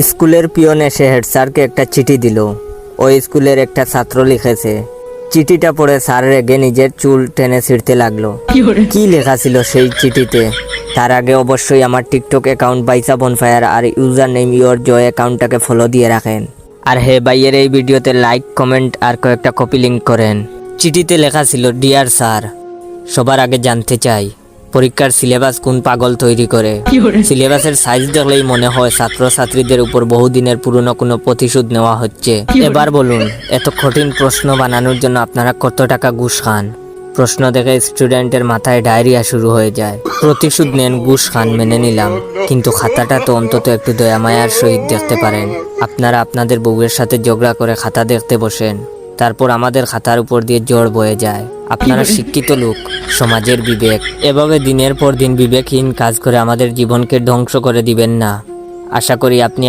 স্কুলের পিয়ন এসে হেড স্যারকে একটা চিঠি দিল। ওই স্কুলের একটা ছাত্র লিখেছে। চিঠিটা পড়ে স্যার রেগে নিজের চুল টেনে ছিঁড়তে লাগলো। কি লেখা ছিল সেই চিঠিতে? তার আগে অবশ্যই আমার টিকটক অ্যাকাউন্ট বাইসা বনফায়ার আর ইউজার নেম ইওর জয় অ্যাকাউন্টটাকে ফলো দিয়ে রাখেন। আর হে ভাইয়ের এই ভিডিওতে লাইক, কমেন্ট আর কয়েকটা কপি লিঙ্ক করেন। চিঠিতে লেখা ছিল, ডিয়ার স্যার, সবার আগে জানতে চাই পরীক্ষার সিলেবাস কোন পাগল তৈরি করে। সিলেবাসের সাইজ দেখলেই মনে হয় ছাত্রছাত্রীদের উপর বহুদিনের পুরনো কোনো প্রতিশোধ নেওয়া হচ্ছে। এবার বলুন, এত কঠিন প্রশ্ন বানানোর জন্য আপনারা কত টাকা ঘুষ খান? প্রশ্ন দেখে স্টুডেন্টের মাথায় ডায়রিয়া শুরু হয়ে যায়। প্রতিশোধ নেন, ঘুষ খান, মেনে নিলাম, কিন্তু খাতাটা তো অন্তত একটু দয়ামায়ার সহিত দেখতে পারেন। আপনারা আপনাদের বউয়ের সাথে ঝগড়া করে খাতা দেখতে বসেন, তারপর আমাদের খাতার উপর দিয়ে জ্বর বয়ে যায়। আপনারা শিক্ষিত লোক, সমাজের বিবেক। এভাবে দিনের পর দিন বিবেকহীন কাজ করে আমাদের জীবনকে ধ্বংস করে দিবেন না। আশা করি আপনি